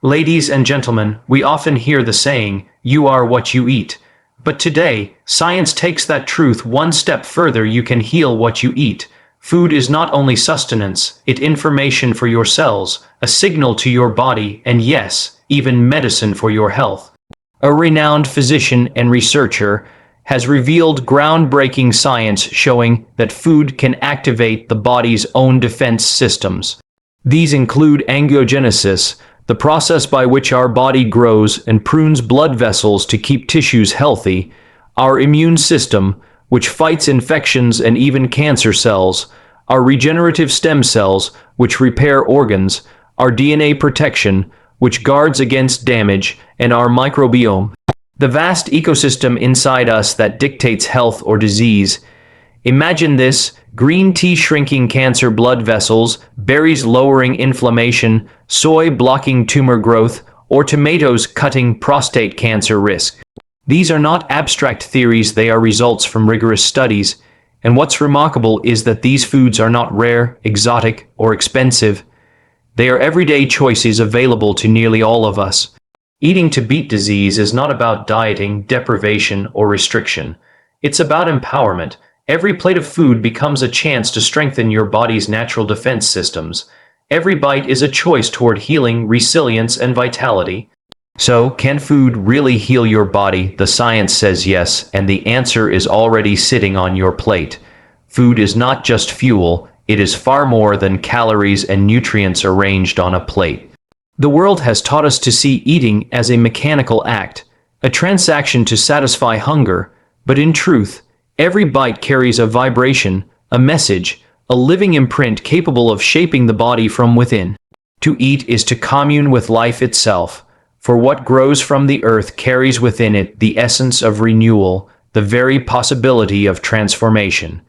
Ladies and gentlemen, we often hear the saying, "You are what you eat." But today, science takes that truth one step further. You can heal what you eat. Food is not only sustenance, it's information for your cells, a signal to your body, and yes, even medicine for your health. A renowned physician and researcher has revealed groundbreaking science showing that food can activate the body's own defense systems. These include angiogenesis, the process by which our body grows and prunes blood vessels to keep tissues healthy, our immune system, which fights infections and even cancer cells, our regenerative stem cells, which repair organs, our DNA protection, which guards against damage, and our microbiome, the vast ecosystem inside us that dictates health or disease. Imagine this: green tea shrinking cancer blood vessels, berries lowering inflammation, soy blocking tumor growth, or tomatoes cutting prostate cancer risk. These are not abstract theories, they are results from rigorous studies. And what's remarkable is that these foods are not rare, exotic, or expensive. They are everyday choices available to nearly all of us. Eating to beat disease is not about dieting, deprivation, or restriction. It's about empowerment. Every plate of food becomes a chance to strengthen your body's natural defense systems. Every bite is a choice toward healing, resilience, and vitality. So, can food really heal your body? The science says yes, and the answer is already sitting on your plate. Food is not just fuel, it is far more than calories and nutrients arranged on a plate. The world has taught us to see eating as a mechanical act, a transaction to satisfy hunger, but in truth, every bite carries a vibration, a message, a living imprint capable of shaping the body from within. To eat is to commune with life itself, for what grows from the earth carries within it the essence of renewal, the very possibility of transformation.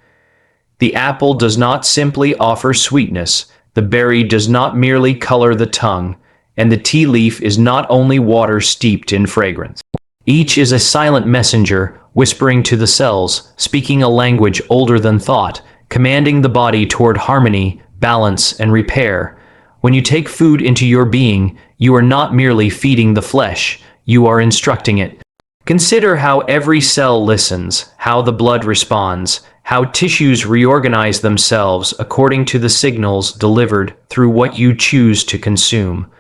The apple does not simply offer sweetness, the berry does not merely color the tongue, and the tea leaf is not only water steeped in fragrance. Each is a silent messenger, whispering to the cells, speaking a language older than thought, commanding the body toward harmony, balance, and repair. When you take food into your being, you are not merely feeding the flesh, you are instructing it. Consider how every cell listens, how the blood responds, how tissues reorganize themselves according to the signals delivered through what you choose to consume.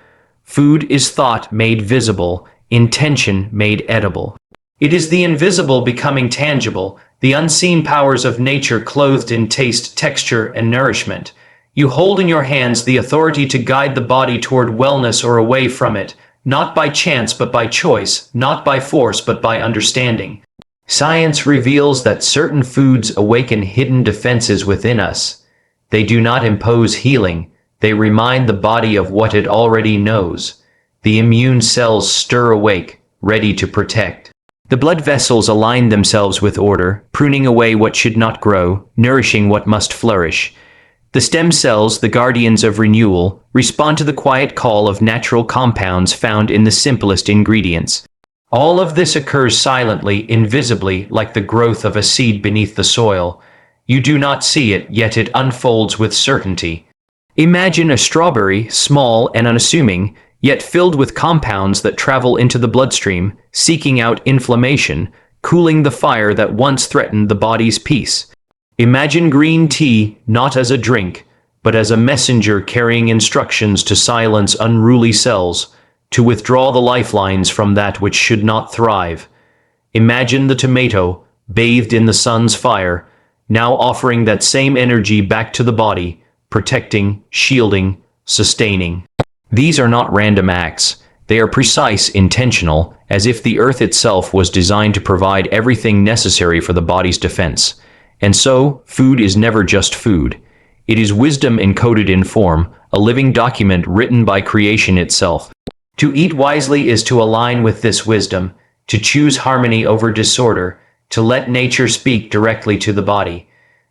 Food is thought made visible, intention made edible. It is the invisible becoming tangible, the unseen powers of nature clothed in taste, texture, and nourishment. You hold in your hands the authority to guide the body toward wellness or away from it, not by chance but by choice, not by force but by understanding. Science reveals that certain foods awaken hidden defenses within us. They do not impose healing, they remind the body of what it already knows. The immune cells stir awake, ready to protect. The blood vessels align themselves with order, pruning away what should not grow, nourishing what must flourish. The stem cells, the guardians of renewal, respond to the quiet call of natural compounds found in the simplest ingredients. All of this occurs silently, invisibly, like the growth of a seed beneath the soil. You do not see it, yet it unfolds with certainty. Imagine a strawberry, small and unassuming, yet filled with compounds that travel into the bloodstream, seeking out inflammation, cooling the fire that once threatened the body's peace. Imagine green tea not as a drink, but as a messenger carrying instructions to silence unruly cells, to withdraw the lifelines from that which should not thrive. Imagine the tomato, bathed in the sun's fire, now offering that same energy back to the body, protecting, shielding, sustaining. These are not random acts. They are precise, intentional, as if the earth itself was designed to provide everything necessary for the body's defense. And so, food is never just food. It is wisdom encoded in form, a living document written by creation itself. To eat wisely is to align with this wisdom, to choose harmony over disorder, to let nature speak directly to the body.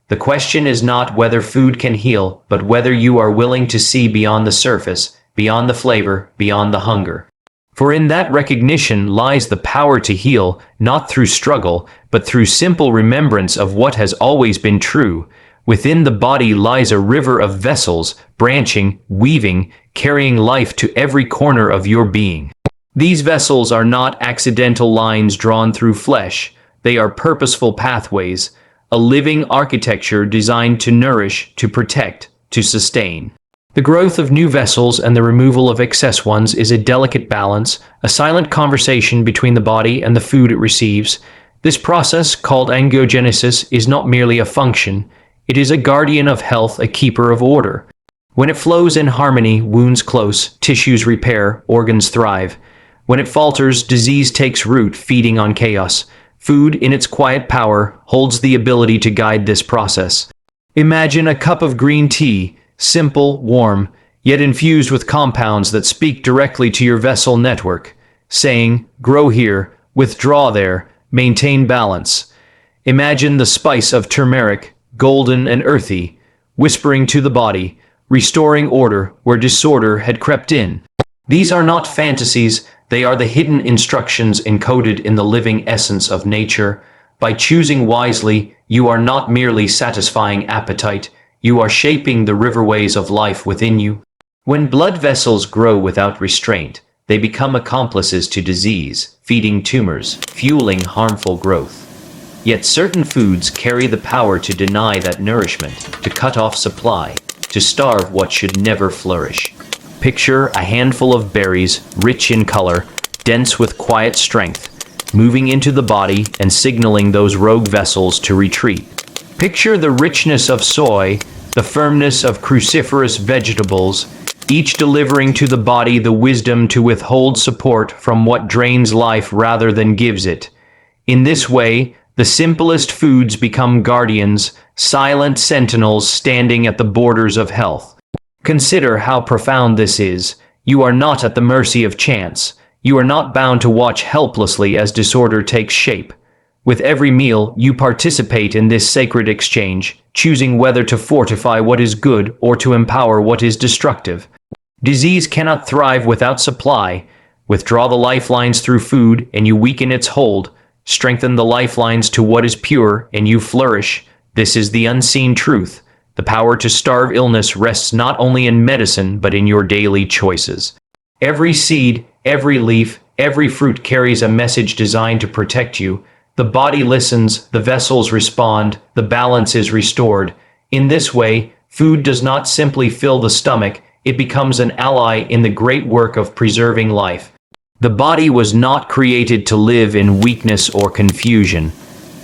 The question is not whether food can heal, but whether you are willing to see beyond the surface, beyond the flavor, beyond the hunger. For in that recognition lies the power to heal, not through struggle, but through simple remembrance of what has always been true. Within the body lies a river of vessels, branching, weaving, carrying life to every corner of your being. These vessels are not accidental lines drawn through flesh. They are purposeful pathways, a living architecture designed to nourish, to protect, to sustain. The growth of new vessels and the removal of excess ones is a delicate balance, a silent conversation between the body and the food it receives. This process, called angiogenesis, is not merely a function. It is a guardian of health, a keeper of order. When it flows in harmony, wounds close, tissues repair, organs thrive. When it falters, disease takes root, feeding on chaos. Food, in its quiet power, holds the ability to guide this process. Imagine a cup of green tea, simple, warm, yet infused with compounds that speak directly to your vessel network, saying, grow here, withdraw there, maintain balance. Imagine the spice of turmeric, golden and earthy, whispering to the body, restoring order where disorder had crept in. These are not fantasies, they are the hidden instructions encoded in the living essence of nature. By choosing wisely, you are not merely satisfying appetite, you are shaping the riverways of life within you. When blood vessels grow without restraint, they become accomplices to disease, feeding tumors, fueling harmful growth. Yet certain foods carry the power to deny that nourishment, to cut off supply, to starve what should never flourish. Picture a handful of berries, rich in color, dense with quiet strength, moving into the body and signaling those rogue vessels to retreat. Picture the richness of soy, the firmness of cruciferous vegetables, each delivering to the body the wisdom to withhold support from what drains life rather than gives it. In this way, the simplest foods become guardians, silent sentinels standing at the borders of health. Consider how profound this is. You are not at the mercy of chance. You are not bound to watch helplessly as disorder takes shape. With every meal, you participate in this sacred exchange, choosing whether to fortify what is good or to empower what is destructive. Disease cannot thrive without supply. Withdraw the lifelines through food, and you weaken its hold. Strengthen the lifelines to what is pure, and you flourish. This is the unseen truth. The power to starve illness rests not only in medicine, but in your daily choices. Every seed, every leaf, every fruit carries a message designed to protect you. The body listens, the vessels respond, the balance is restored. In this way, food does not simply fill the stomach, it becomes an ally in the great work of preserving life. The body was not created to live in weakness or confusion.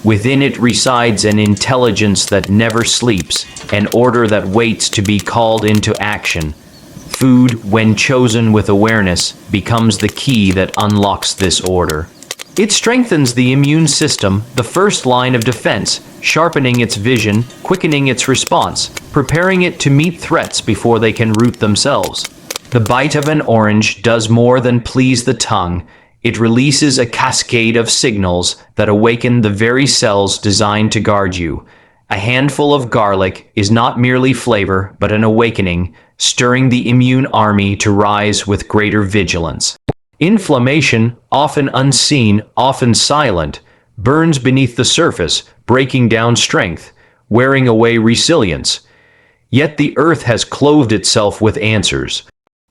Within it resides an intelligence that never sleeps, an order that waits to be called into action. Food, when chosen with awareness, becomes the key that unlocks this order. It strengthens the immune system, the first line of defense, sharpening its vision, quickening its response, preparing it to meet threats before they can root themselves. The bite of an orange does more than please the tongue. It releases a cascade of signals that awaken the very cells designed to guard you. A handful of garlic is not merely flavor, but an awakening, stirring the immune army to rise with greater vigilance. Inflammation, often unseen, often silent, burns beneath the surface, breaking down strength, wearing away resilience. Yet the earth has clothed itself with answers.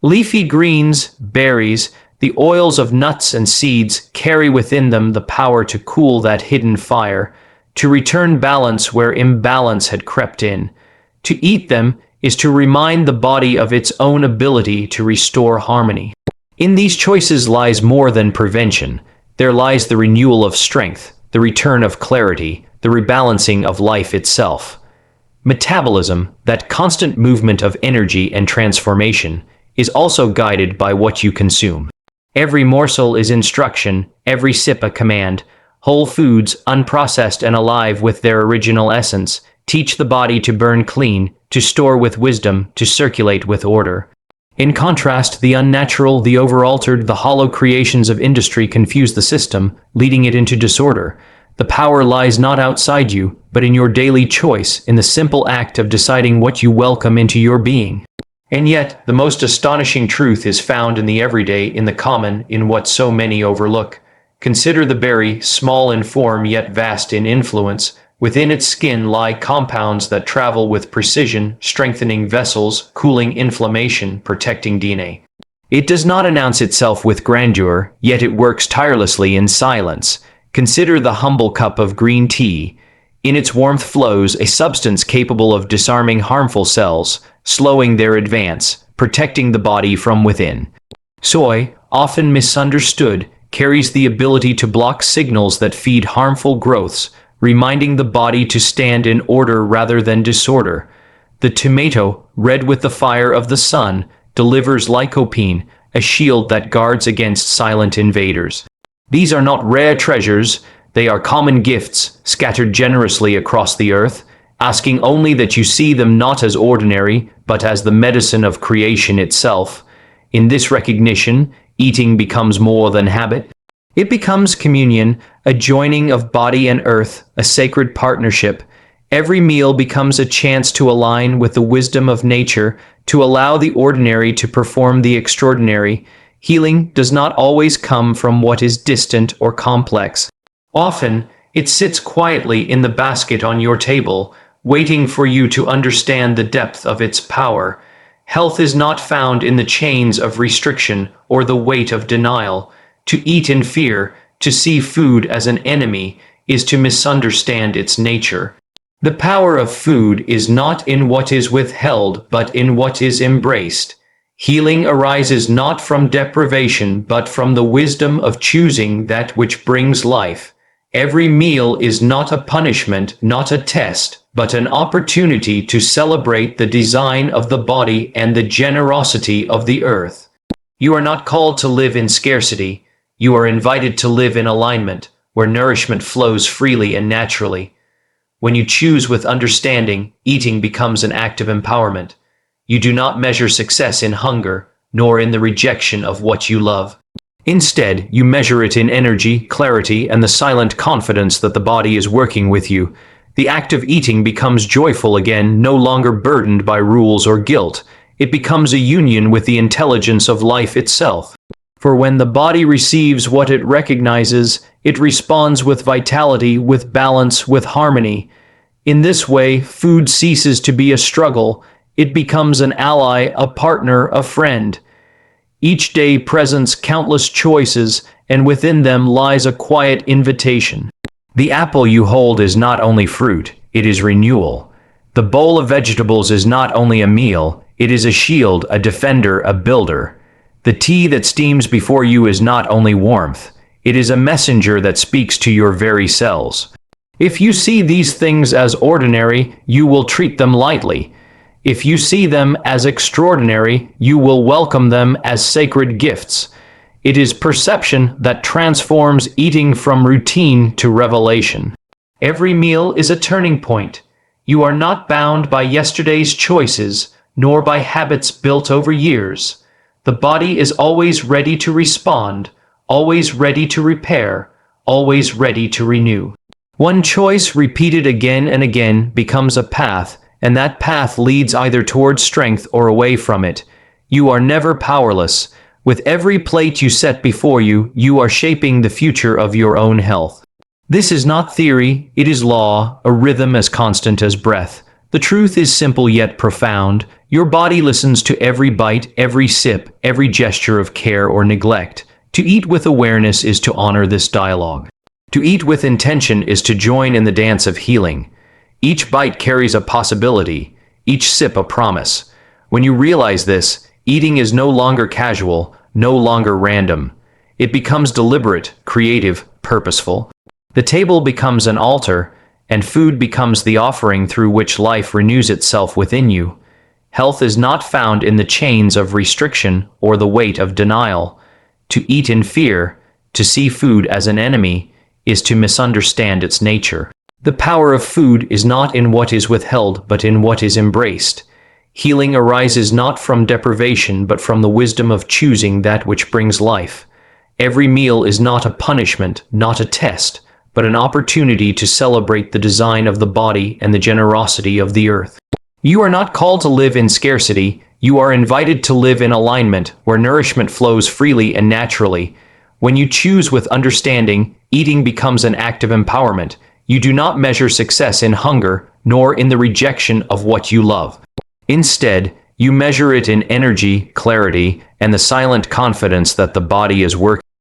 Leafy greens, berries, the oils of nuts and seeds carry within them the power to cool that hidden fire, to return balance where imbalance had crept in. To eat them is to remind the body of its own ability to restore harmony. In these choices lies more than prevention. There lies the renewal of strength, the return of clarity, the rebalancing of life itself. Metabolism, that constant movement of energy and transformation, is also guided by what you consume. Every morsel is instruction, every sip a command. Whole foods, unprocessed and alive with their original essence, teach the body to burn clean, to store with wisdom, to circulate with order. In contrast, the unnatural, the overaltered, the hollow creations of industry confuse the system, leading it into disorder. The power lies not outside you, but in your daily choice, in the simple act of deciding what you welcome into your being. And yet, the most astonishing truth is found in the everyday, in the common, in what so many overlook. Consider the berry, small in form yet vast in influence, Within its skin lie compounds that travel with precision, strengthening vessels, cooling inflammation, protecting DNA. It does not announce itself with grandeur, yet it works tirelessly in silence. Consider the humble cup of green tea. In its warmth flows a substance capable of disarming harmful cells, slowing their advance, protecting the body from within. Soy, often misunderstood, carries the ability to block signals that feed harmful growths, reminding the body to stand in order rather than disorder. The tomato, red with the fire of the sun, delivers lycopene, a shield that guards against silent invaders. These are not rare treasures, they are common gifts scattered generously across the earth, asking only that you see them not as ordinary, but as the medicine of creation itself. In this recognition, eating becomes more than habit. It becomes communion, a joining of body and earth, a sacred partnership. Every meal becomes a chance to align with the wisdom of nature, to allow the ordinary to perform the extraordinary. Healing does not always come from what is distant or complex. Often, it sits quietly in the basket on your table, waiting for you to understand the depth of its power. Health is not found in the chains of restriction or the weight of denial. To eat in fear, to see food as an enemy, is to misunderstand its nature. The power of food is not in what is withheld, but in what is embraced. Healing arises not from deprivation, but from the wisdom of choosing that which brings life. Every meal is not a punishment, not a test, but an opportunity to celebrate the design of the body and the generosity of the earth. You are not called to live in scarcity. You are invited to live in alignment, where nourishment flows freely and naturally. When you choose with understanding, eating becomes an act of empowerment. You do not measure success in hunger, nor in the rejection of what you love. Instead, you measure it in energy, clarity, and the silent confidence that the body is working with you. The act of eating becomes joyful again, no longer burdened by rules or guilt. It becomes a union with the intelligence of life itself. For when the body receives what it recognizes, it responds with vitality, with balance, with harmony. In this way, food ceases to be a struggle. It becomes an ally, a partner, a friend. Each day presents countless choices, and within them lies a quiet invitation. The apple you hold is not only fruit, it is renewal. The bowl of vegetables is not only a meal, it is a shield, a defender, a builder. The tea that steams before you is not only warmth, it is a messenger that speaks to your very cells. If you see these things as ordinary, you will treat them lightly. If you see them as extraordinary, you will welcome them as sacred gifts. It is perception that transforms eating from routine to revelation. Every meal is a turning point. You are not bound by yesterday's choices, nor by habits built over years. The body is always ready to respond, always ready to repair, always ready to renew. One choice repeated again and again becomes a path, and that path leads either towards strength or away from it. You are never powerless. With every plate you set before you, you are shaping the future of your own health. This is not theory, it is law, a rhythm as constant as breath. The truth is simple yet profound. Your body listens to every bite, every sip, every gesture of care or neglect. To eat with awareness is to honor this dialogue. To eat with intention is to join in the dance of healing. Each bite carries a possibility, each sip a promise. When you realize this, eating is no longer casual, no longer random. It becomes deliberate, creative, purposeful. The table becomes an altar, and food becomes the offering through which life renews itself within you. Health is not found in the chains of restriction or the weight of denial. To eat in fear, to see food as an enemy, is to misunderstand its nature. The power of food is not in what is withheld, but in what is embraced. Healing arises not from deprivation, but from the wisdom of choosing that which brings life. Every meal is not a punishment, not a test, but an opportunity to celebrate the design of the body and the generosity of the earth. You are not called to live in scarcity. You are invited to live in alignment, where nourishment flows freely and naturally. When you choose with understanding, eating becomes an act of empowerment. You do not measure success in hunger, nor in the rejection of what you love. Instead, you measure it in energy, clarity, and the silent confidence that the body is working